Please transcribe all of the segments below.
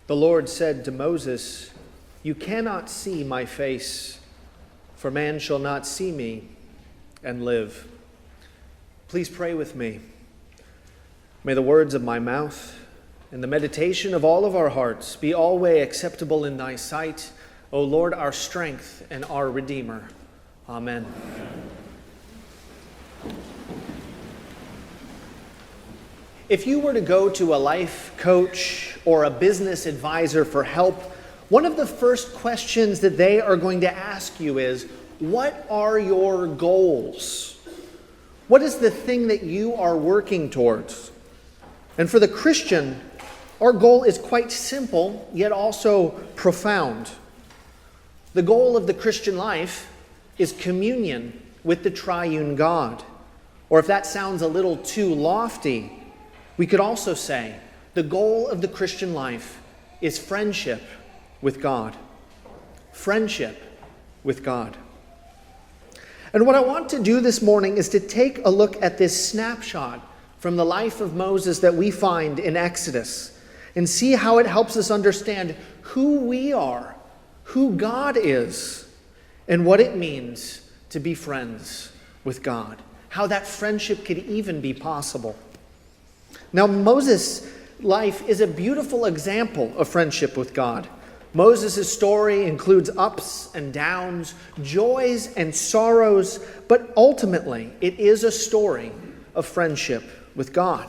The Lord said to Moses, "You cannot see my face, for man shall not see me and live." Please pray with me. May the words of my mouth and the meditation of all of our hearts be always acceptable in thy sight, O Lord, our strength and our Redeemer. Amen. If you were to go to a life coach or a business advisor for help, one of the first questions that they are going to ask you is, what are your goals? What is the thing that you are working towards? And for the Christian, our goal is quite simple, yet also profound. The goal of the Christian life is communion with the triune God. Or if that sounds a little too lofty, we could also say the goal of the Christian life is friendship with God. Friendship with God. And what I want to do this morning is to take a look at this snapshot from the life of Moses that we find in Exodus and see how it helps us understand who we are, who God is, and what it means to be friends with God. How that friendship could even be possible. Now, Moses' life is a beautiful example of friendship with God. Moses' story includes ups and downs, joys and sorrows, but ultimately it is a story of friendship with God.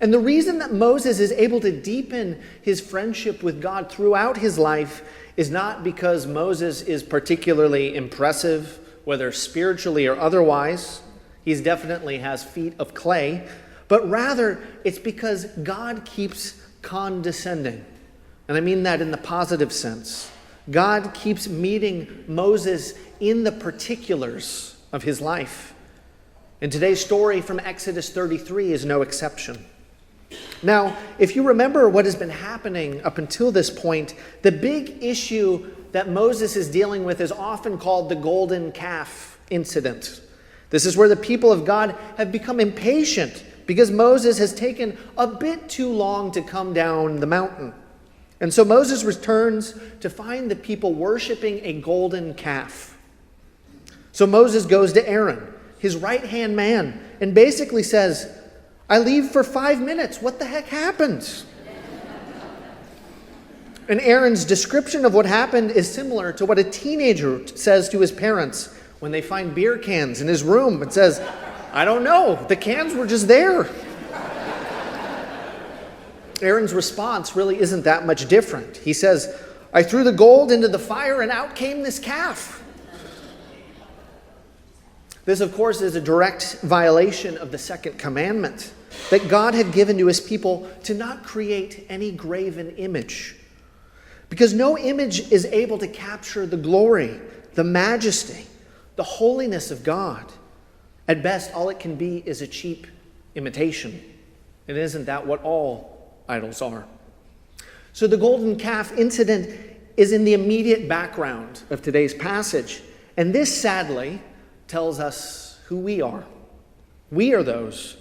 And the reason that Moses is able to deepen his friendship with God throughout his life is not because Moses is particularly impressive, whether spiritually or otherwise. He definitely has feet of clay, but rather it's because God keeps condescending. And I mean that in the positive sense. God keeps meeting Moses in the particulars of his life. And today's story from Exodus 33 is no exception. Now, if you remember what has been happening up until this point, the big issue that Moses is dealing with is often called the golden calf incident. This is where the people of God have become impatient because Moses has taken a bit too long to come down the mountain. And so Moses returns to find the people worshiping a golden calf. So Moses goes to Aaron, his right-hand man, and basically says, "I leave for 5 minutes. What the heck happened?" And Aaron's description of what happened is similar to what a teenager says to his parents when they find beer cans in his room. It says, "I don't know. The cans were just there." Aaron's response really isn't that much different. He says, "I threw the gold into the fire and out came this calf." This, of course, is a direct violation of the second commandment that God had given to his people to not create any graven image. Because no image is able to capture the glory, the majesty, the holiness of God. At best, all it can be is a cheap imitation. And isn't that what all idols are? So the golden calf incident is in the immediate background of today's passage. And this, sadly, tells us who we are. We are those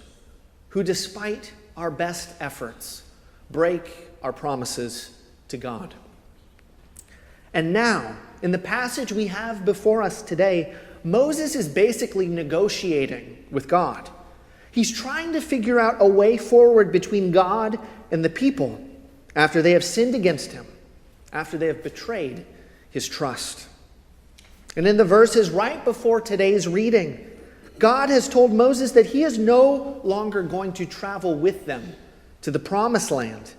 who, despite our best efforts, break our promises to God. And now, in the passage we have before us today, Moses is basically negotiating with God. He's trying to figure out a way forward between God and the people after they have sinned against him, after they have betrayed his trust. And in the verses right before today's reading, God has told Moses that he is no longer going to travel with them to the promised land.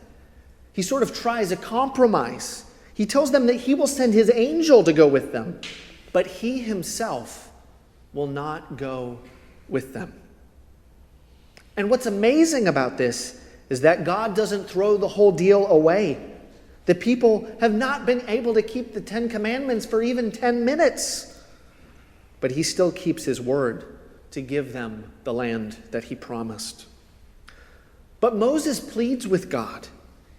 He sort of tries a compromise. He tells them that he will send his angel to go with them, but he himself will not go with them. And what's amazing about this is that God doesn't throw the whole deal away. The people have not been able to keep the 10 Commandments for even 10 minutes. But he still keeps his word to give them the land that he promised. But Moses pleads with God.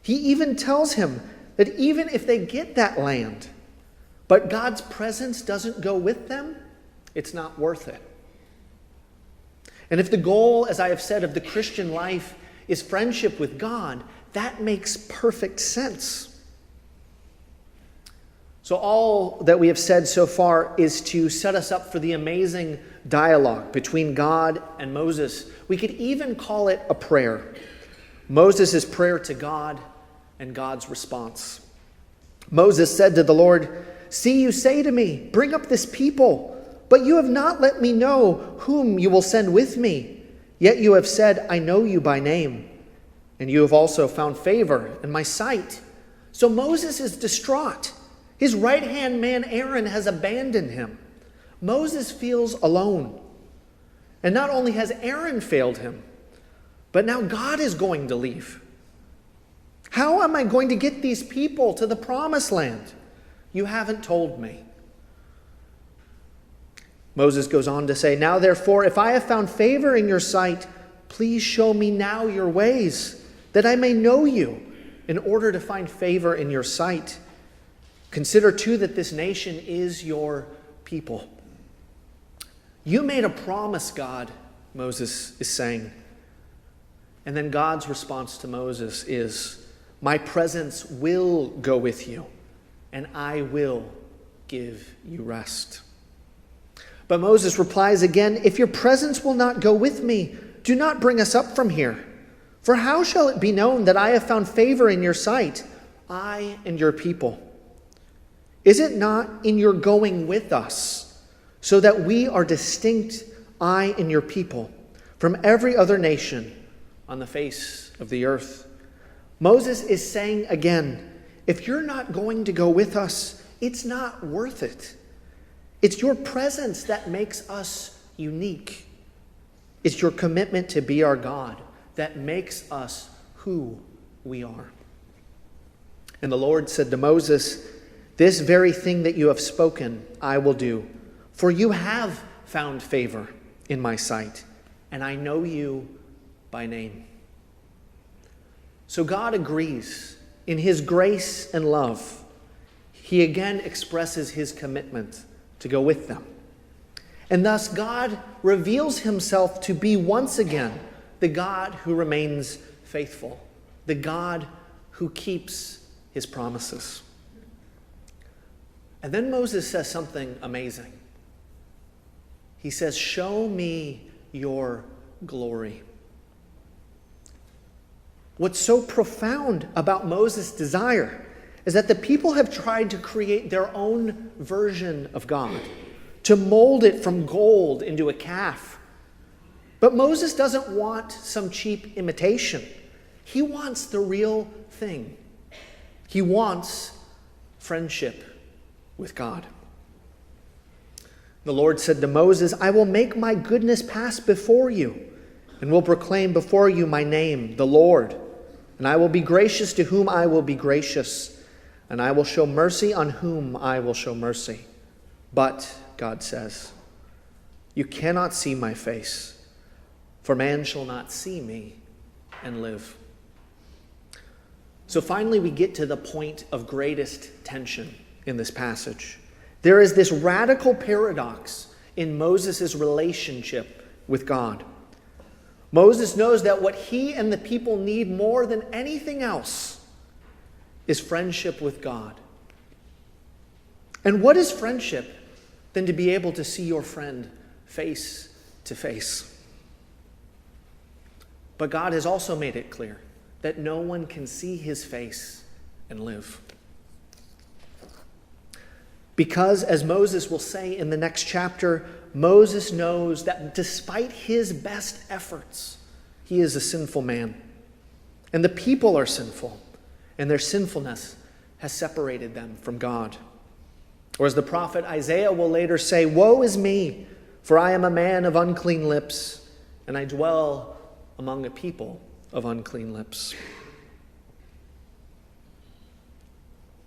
He even tells him that even if they get that land, but God's presence doesn't go with them, it's not worth it. And if the goal, as I have said, of the Christian life is friendship with God, that makes perfect sense. So all that we have said so far is to set us up for the amazing dialogue between God and Moses. We could even call it a prayer. Moses' prayer to God and God's response. Moses said to the Lord, "See, you say to me, bring up this people, but you have not let me know whom you will send with me. Yet you have said, I know you by name, and you have also found favor in my sight." So Moses is distraught. His right-hand man Aaron has abandoned him. Moses feels alone. And not only has Aaron failed him, but now God is going to leave. How am I going to get these people to the promised land? You haven't told me. Moses goes on to say, "Now therefore, if I have found favor in your sight, please show me now your ways, that I may know you, in order to find favor in your sight. Consider too that this nation is your people." You made a promise, God, Moses is saying. And then God's response to Moses is, "My presence will go with you, and I will give you rest." But Moses replies again, "If your presence will not go with me, do not bring us up from here. For how shall it be known that I have found favor in your sight, I and your people? Is it not in your going with us, so that we are distinct, I and your people, from every other nation on the face of the earth?" Moses is saying again, if you're not going to go with us, it's not worth it. It's your presence that makes us unique. It's your commitment to be our God that makes us who we are. And the Lord said to Moses, "This very thing that you have spoken, I will do. For you have found favor in my sight, and I know you by name." So God agrees. In his grace and love, he again expresses his commitment to go with them. And thus God reveals himself to be once again the God who remains faithful, the God who keeps his promises. And then Moses says something amazing. He says, "Show me your glory." What's so profound about Moses' desire is that the people have tried to create their own version of God, to mold it from gold into a calf. But Moses doesn't want some cheap imitation. He wants the real thing. He wants friendship with God. The Lord said to Moses, "I will make my goodness pass before you, and will proclaim before you my name, the Lord. And I will be gracious to whom I will be gracious, and I will show mercy on whom I will show mercy. But," God says, "you cannot see my face, for man shall not see me and live." So finally we get to the point of greatest tension in this passage. There is this radical paradox in Moses' relationship with God. Moses knows that what he and the people need more than anything else is friendship with God. And what is friendship than to be able to see your friend face to face? But God has also made it clear that no one can see his face and live. Because, as Moses will say in the next chapter, Moses knows that despite his best efforts, he is a sinful man. And the people are sinful, and their sinfulness has separated them from God. Or as the prophet Isaiah will later say, "Woe is me, for I am a man of unclean lips, and I dwell among a people of unclean lips."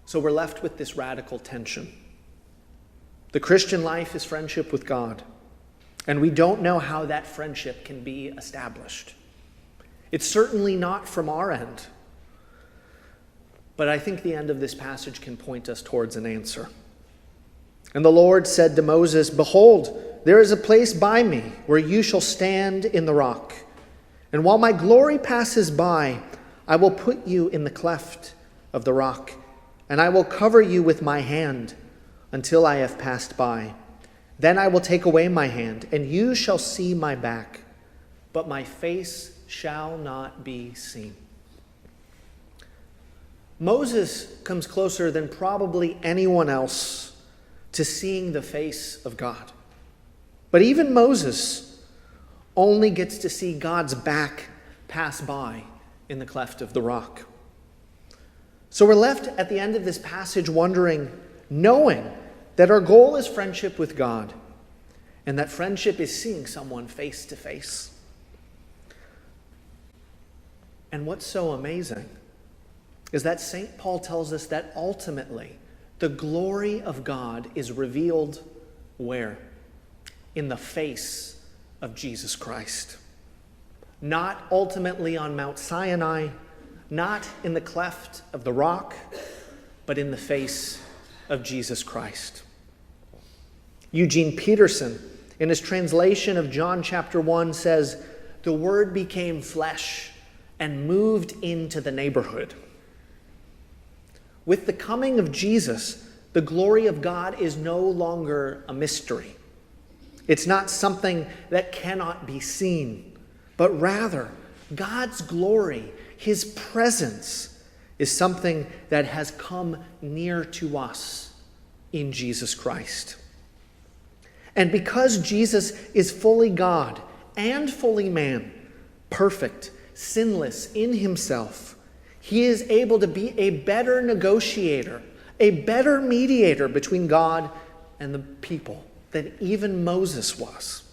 So we're left with this radical tension. The Christian life is friendship with God, and we don't know how that friendship can be established. It's certainly not from our end, but I think the end of this passage can point us towards an answer. And the Lord said to Moses, "Behold, there is a place by me where you shall stand in the rock. And while my glory passes by, I will put you in the cleft of the rock, and I will cover you with my hand until I have passed by. Then I will take away my hand, and you shall see my back, but my face shall not be seen. Moses comes closer than probably anyone else to seeing the face of God. But even Moses only gets to see God's back pass by in the cleft of the rock. So we're left at the end of this passage wondering, knowing that our goal is friendship with God, and that friendship is seeing someone face to face. And what's so amazing is that St. Paul tells us that ultimately the glory of God is revealed where? In the face of Jesus Christ. Not ultimately on Mount Sinai, not in the cleft of the rock, but in the face of Jesus Christ. Eugene Peterson, in his translation of John chapter 1, says, "The Word became flesh and moved into the neighborhood." With the coming of Jesus, the glory of God is no longer a mystery. It's not something that cannot be seen, but rather God's glory, his presence, is something that has come near to us in Jesus Christ. And because Jesus is fully God and fully man, perfect, sinless in himself, he is able to be a better negotiator, a better mediator between God and the people than even Moses was.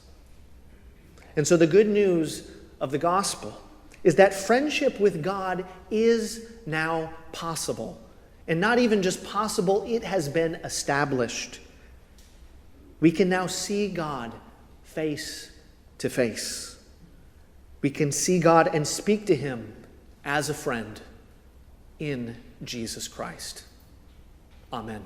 And so the good news of the gospel is that friendship with God is now possible. And not even just possible, it has been established. We can now see God face to face. We can see God and speak to him as a friend in Jesus Christ. Amen.